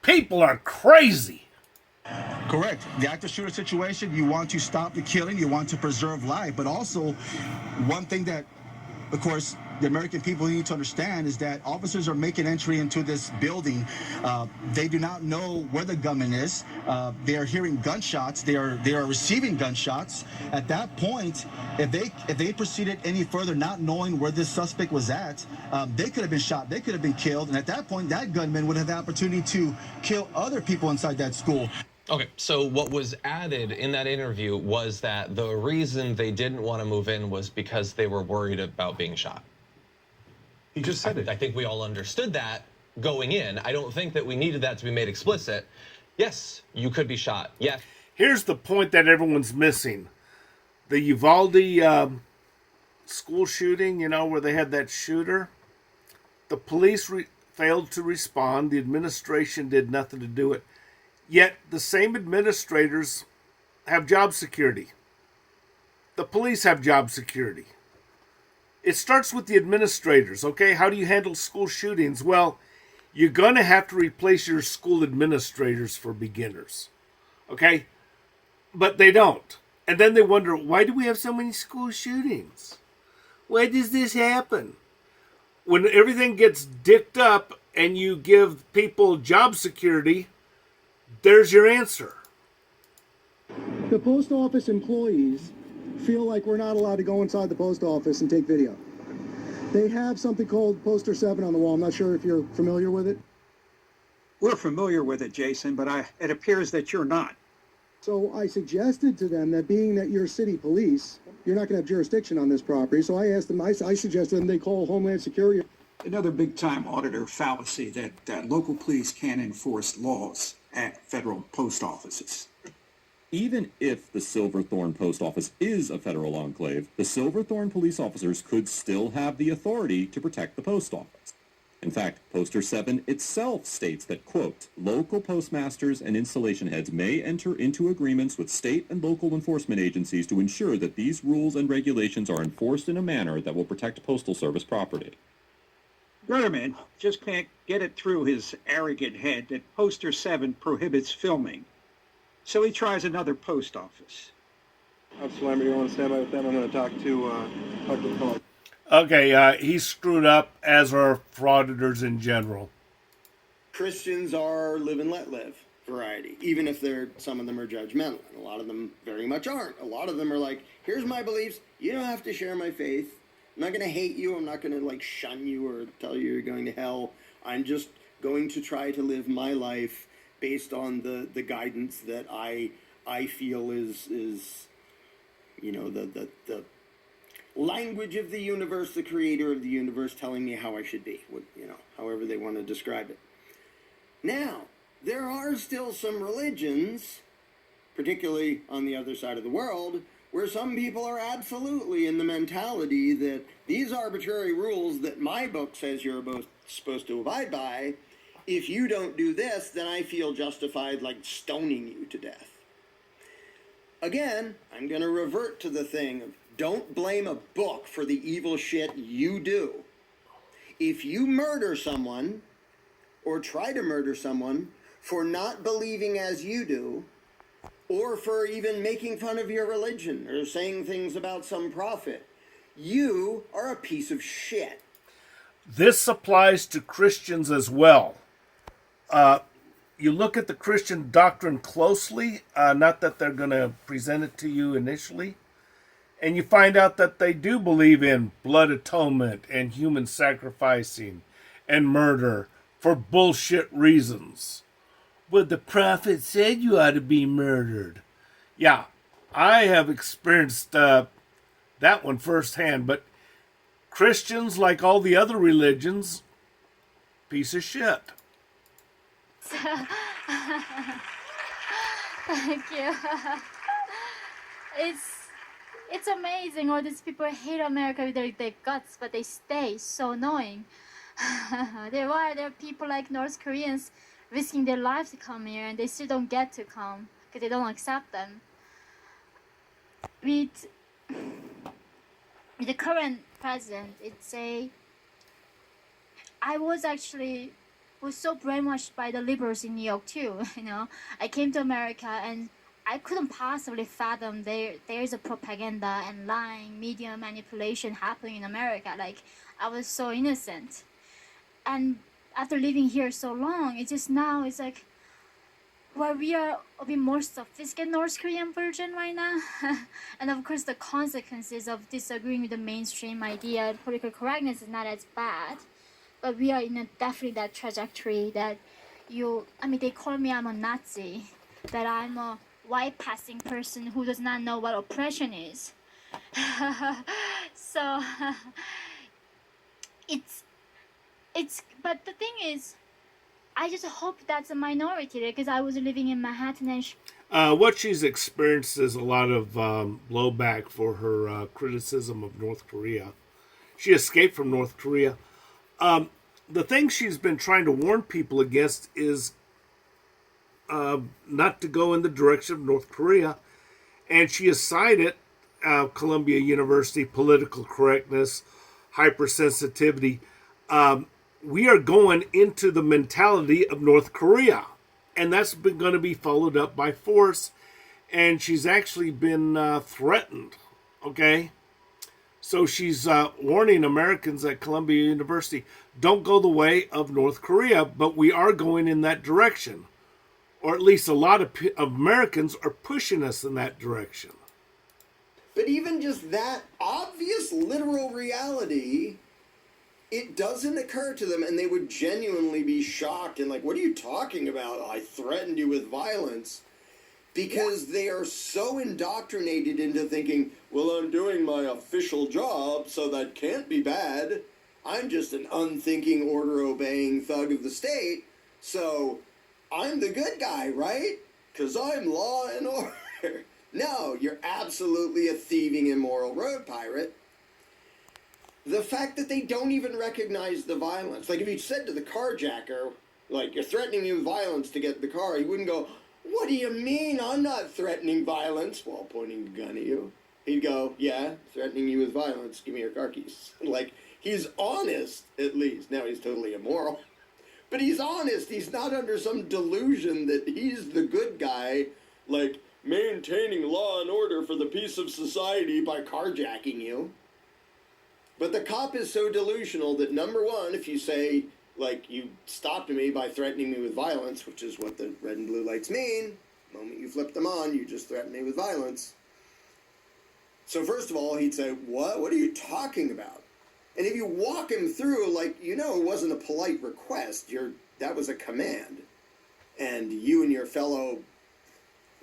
People are crazy. Correct. The active shooter situation, you want to stop the killing, you want to preserve life, but also one thing that, of course, the American people need to understand is that officers are making entry into this building. They do not know where the gunman is. They are hearing gunshots. They are receiving gunshots. At that point, if they proceeded any further, not knowing where this suspect was at, they could have been shot. They could have been killed. And at that point, that gunman would have the opportunity to kill other people inside that school. Okay, so what was added in that interview was that the reason they didn't want to move in was because they were worried about being shot. He just said it. I think we all understood that going in. I don't think that we needed that to be made explicit. Yes, you could be shot. Yes. Here's the point that everyone's missing. The Uvalde school shooting, where they had that shooter, the police failed to respond. The administration did nothing to do it. Yet the same administrators have job security. The police have job security. It starts with the administrators, okay? How do you handle school shootings? Well, you're going to have to replace your school administrators for beginners, okay? But they don't. And then they wonder, why do we have so many school shootings? Why does this happen? When everything gets dicked up and you give people job security, there's your answer. The post office employees feel like we're not allowed to go inside the post office and take video. They have something called Poster 7 on the wall. I'm not sure if you're familiar with it. We're familiar with it, Jason, but it appears that you're not. So I suggested to them that being that you're city police, you're not going to have jurisdiction on this property. So I asked them, I suggested them they call Homeland Security. Another big-time auditor fallacy that local police can't enforce laws at federal post offices. Even if the Silverthorne Post Office is a federal enclave, the Silverthorne police officers could still have the authority to protect the post office. In fact, Poster 7 itself states that, quote, local postmasters and installation heads may enter into agreements with state and local enforcement agencies to ensure that these rules and regulations are enforced in a manner that will protect Postal Service property. Letterman just can't get it through his arrogant head that Poster 7 prohibits filming. So he tries another post office. Officer Lambert, you want to stand by with them? I'm going to talk to the caller. Okay, he's screwed up, as are frauditors in general. Christians are live and let live variety, even if some of them are judgmental. And a lot of them very much aren't. A lot of them are like, here's my beliefs. You don't have to share my faith. I'm not going to hate you. I'm not going to shun you or tell you you're going to hell. I'm just going to try to live my life based on the guidance that I feel is the language of the universe, the creator of the universe telling me how I should be, however they want to describe it. Now, there are still some religions, particularly on the other side of the world, where some people are absolutely in the mentality that these arbitrary rules that my book says you're both supposed to abide by, if you don't do this, then I feel justified stoning you to death. Again, I'm going to revert to the thing of don't blame a book for the evil shit you do. If you murder someone or try to murder someone for not believing as you do, or for even making fun of your religion or saying things about some prophet, you are a piece of shit. This applies to Christians as well. You look at the Christian doctrine closely, not that they're going to present it to you initially, and you find out that they do believe in blood atonement and human sacrificing and murder for bullshit reasons. But the prophet said you ought to be murdered. Yeah, I have experienced that one firsthand, but Christians, like all the other religions, piece of shit. Thank you. It's amazing all these people hate America with their guts, but they stay so annoying. There are people like North Koreans risking their lives to come here and they still don't get to come because they don't accept them. With the current president, I was actually was so brainwashed by the liberals in New York too. You know, I came to America and I couldn't possibly fathom there's a propaganda and lying, media manipulation happening in America. Like, I was so innocent. And after living here so long, it's just now it's like, well, we are a bit more sophisticated North Korean version right now. And of course, the consequences of disagreeing with the mainstream idea, political correctness is not as bad. But we are in a definitely that trajectory that they call me I'm a Nazi, that I'm a white passing person who does not know what oppression is. So but the thing is, I just hope that's a minority because I was living in Manhattan and what she's experienced is a lot of blowback for her criticism of North Korea. She escaped from North Korea. The thing she's been trying to warn people against is not to go in the direction of North Korea. And she has cited Columbia University political correctness, hypersensitivity. We are going into the mentality of North Korea. And that's going to be followed up by force. And she's actually been threatened. Okay? So she's warning Americans at Columbia University, don't go the way of North Korea, but we are going in that direction. Or at least a lot of Americans are pushing us in that direction. But even just that obvious literal reality, it doesn't occur to them, and they would genuinely be shocked and like, what are you talking about? I threatened you with violence. Because they are so indoctrinated into thinking, well, I'm doing my official job, so that can't be bad. I'm just an unthinking, order-obeying thug of the state, so I'm the good guy, right? Because I'm law and order. No, you're absolutely a thieving, immoral road pirate. The fact that they don't even recognize the violence. Like, if you said to the carjacker, like, you're threatening me with violence to get the car, he wouldn't go, what do you mean? I'm not threatening violence, while pointing a gun at you. He'd go, yeah, threatening you with violence. Give me your car keys. Like, he's honest, at least. Now, he's totally immoral. But he's honest. He's not under some delusion that he's the good guy, like, maintaining law and order for the peace of society by carjacking you. But the cop is so delusional that, number one, if you say, like, you stopped me by threatening me with violence, which is what the red and blue lights mean. The moment you flip them on, you just threaten me with violence. So first of all, he'd say, what? What are you talking about? And if you walk him through, like, you know, it wasn't a polite request. That was a command. And you and your fellow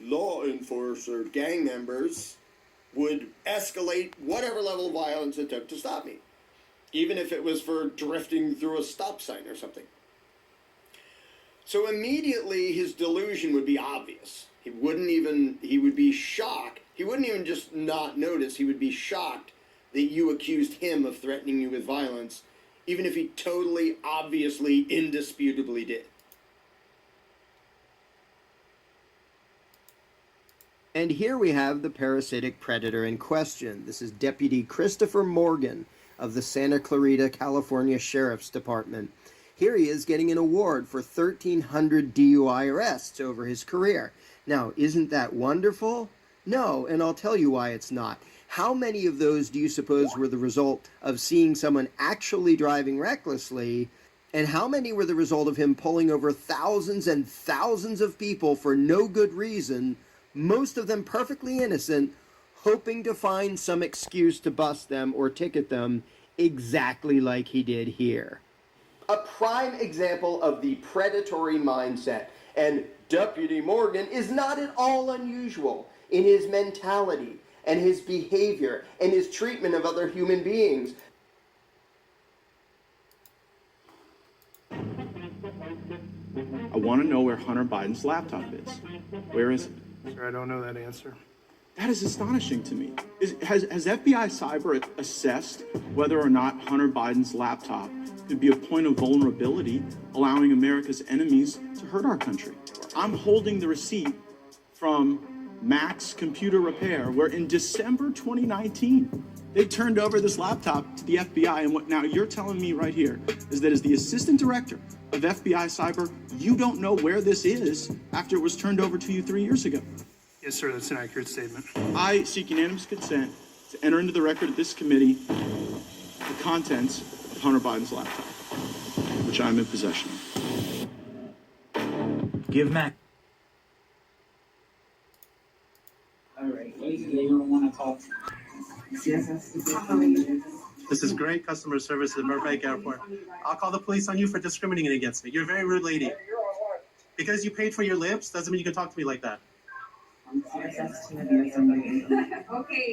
law enforcer gang members would escalate whatever level of violence it took to stop me. Even if it was for drifting through a stop sign or something. So immediately his delusion would be obvious. He would be shocked. He wouldn't even just not notice. He would be shocked that you accused him of threatening you with violence, even if he totally, obviously, indisputably did. And here we have the parasitic predator in question. This is Deputy Christopher Morgan of the Santa Clarita, California Sheriff's Department. Here he is getting an award for 1,300 DUI arrests over his career. Now, isn't that wonderful? No, and I'll tell you why it's not. How many of those do you suppose were the result of seeing someone actually driving recklessly, and how many were the result of him pulling over thousands and thousands of people for no good reason, most of them perfectly innocent, hoping to find some excuse to bust them or ticket them exactly like he did here? A prime example of the predatory mindset. And Deputy Morgan is not at all unusual in his mentality and his behavior and his treatment of other human beings. I want to know where Hunter Biden's laptop is. Where is it? Sir, I don't know that answer. That is astonishing to me. Has FBI Cyber assessed whether or not Hunter Biden's laptop could be a point of vulnerability, allowing America's enemies to hurt our country? I'm holding the receipt from Max Computer Repair, where in December 2019, They turned over this laptop to the FBI, and what now you're telling me right here is that as the assistant director of FBI Cyber, you don't know where this is after it was turned over to you 3 years ago. Yes, sir, that's an accurate statement. I seek unanimous consent to enter into the record of this committee the contents of Hunter Biden's laptop, which I'm in possession of. Give Mac. All right, what is it that you don't want to talk? This is great customer service at Burbank Airport. I'll call the police on you for discriminating against me. You're a very rude lady. Because you paid for your lips doesn't mean you can talk to me like that. Okay,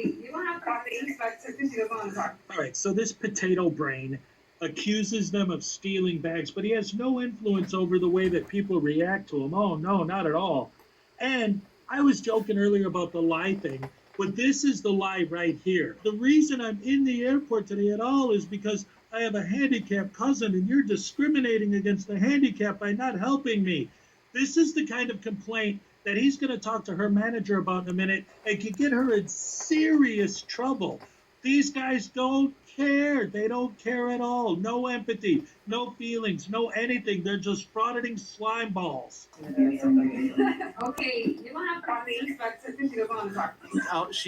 you don't have to talk to inspector because she doesn't want to talk. All right, so this potato brain accuses them of stealing bags, but he has no influence over the way that people react to him. Oh, no, not at all. And I was joking earlier about the lie thing, but this is the lie right here. The reason I'm in the airport today at all is because I have a handicapped cousin, and you're discriminating against the handicapped by not helping me. This is the kind of complaint that he's going to talk to her manager about in a minute and could get her in serious trouble. These guys don't care. They don't care at all. No empathy, no feelings, no anything. They're just frauditing slime balls. Okay, you don't have to talk to inspector because she doesn't want to talk.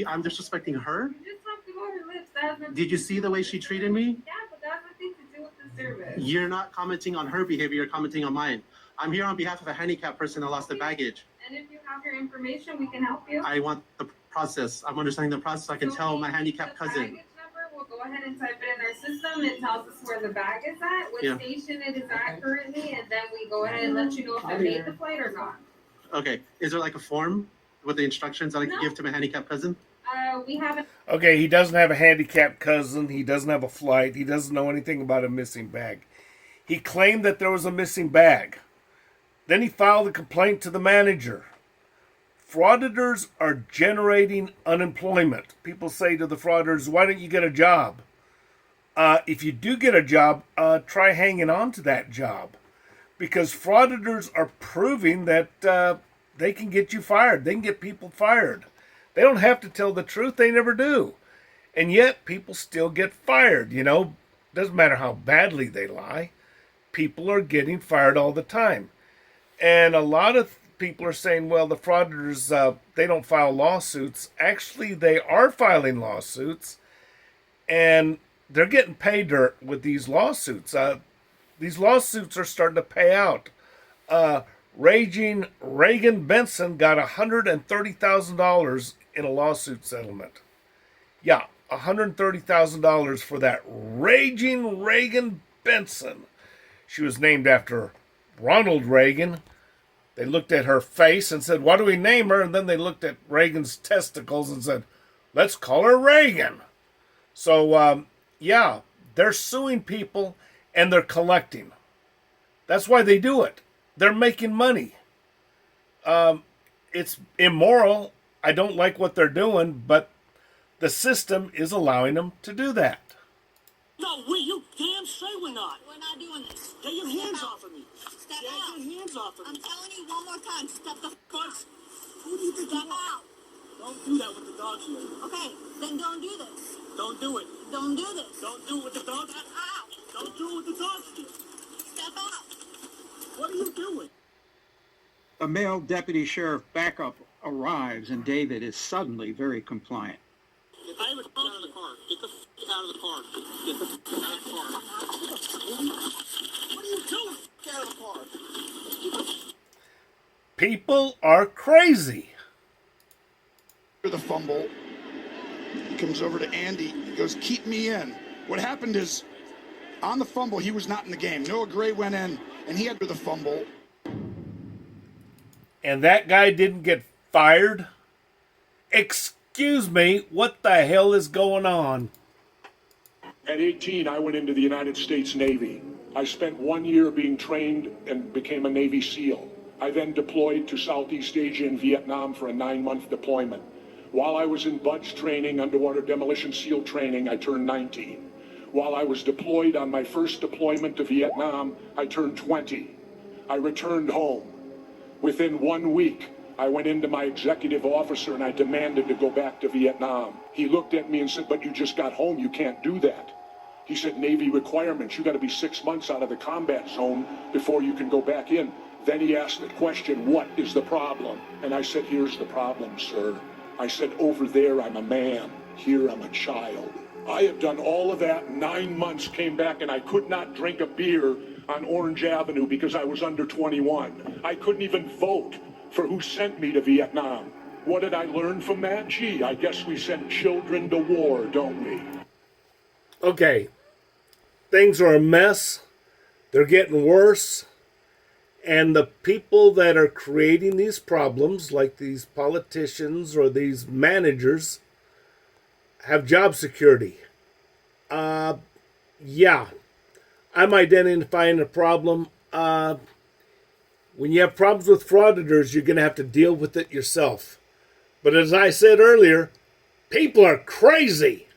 I'm disrespecting her? You just have to go to her lips. That has nothing Did you see the way she treated me? Yeah, but that has nothing to do with the service. You're not commenting on her behavior, you're commenting on mine. I'm here on behalf of a handicapped person that lost their baggage. And if you have your information, we can help you. I want the process. I'm understanding the process. I can tell my handicapped cousin. Baggage number, we'll go ahead and type it in our system. It tells us where the bag is at, what station it is at currently, and then we go ahead and let you know if it made the flight or not. Okay. Is there like a form with the instructions that I can give to my handicapped cousin? We haven't. Okay, he doesn't have a handicapped cousin. He doesn't have a flight. He doesn't know anything about a missing bag. He claimed that there was a missing bag. Then he filed a complaint to the manager. Frauditors are generating unemployment. People say to the frauditors, why don't you get a job? If you do get a job, try hanging on to that job. Because frauditors are proving that they can get you fired. They can get people fired. They don't have to tell the truth. They never do. And yet, people still get fired. You know, doesn't matter how badly they lie. People are getting fired all the time. And a lot of people are saying, well, the frauditors, they don't file lawsuits. Actually, they are filing lawsuits. And they're getting paid dirt with these lawsuits. These lawsuits are starting to pay out. Raging Reagan Benson got $130,000 in a lawsuit settlement. Yeah, $130,000 for that Raging Reagan Benson. She was named after Ronald Reagan. They looked at her face and said, what do we name her? And then they looked at Reagan's testicles and said, let's call her Reagan. So, yeah, they're suing people and they're collecting. That's why they do it. They're making money. It's immoral. I don't like what they're doing, but the system is allowing them to do that. No, you damn straight we're not. We're not doing this. Get your hands off of me. Step out. Get your hands off of me. I'm telling you one more time. Step the fuck. Who do you think you are? Don't do that with the dogs here. Okay, then don't do this. Don't do it. Don't do this. Don't do it with the dogs. Step out. Don't do it with the dogs here. Step out. What are you doing? A male deputy sheriff backup arrives, and David is suddenly very compliant. Get out of the car. Get the f*** out of the car. Get the f*** out of the car. What are you doing? Get out of the car. People are crazy. The fumble. He comes over to Andy. He goes, keep me in. What happened is, on the fumble, he was not in the game. Noah Gray went in, and he had the fumble. And that guy didn't get fired? Excuse me, what the hell is going on? At 18, I went into the United States Navy. I spent 1 year being trained and became a Navy SEAL. I then deployed to Southeast Asia and Vietnam for a 9-month deployment. While I was in BUDS training, underwater demolition SEAL training, I turned 19. While I was deployed on my first deployment to Vietnam, I turned 20. I returned home. Within 1 week, I went into my executive officer and I demanded to go back to Vietnam. He looked at me and said, but you just got home, you can't do that. He said, Navy requirements, you got to be 6 months out of the combat zone before you can go back in. Then he asked the question, what is the problem? And I said, here's the problem, sir. I said, over there, I'm a man. Here, I'm a child. I have done all of that. 9 months, came back, and I could not drink a beer on Orange Avenue because I was under 21. I couldn't even vote for who sent me to Vietnam. What did I learn from that? Gee, I guess we send children to war, don't we? Okay, things are a mess. They're getting worse. And the people that are creating these problems, like these politicians or these managers, have job security. Yeah, I'm identifying a problem. When you have problems with frauditors, you're going to have to deal with it yourself. But as I said earlier, people are crazy.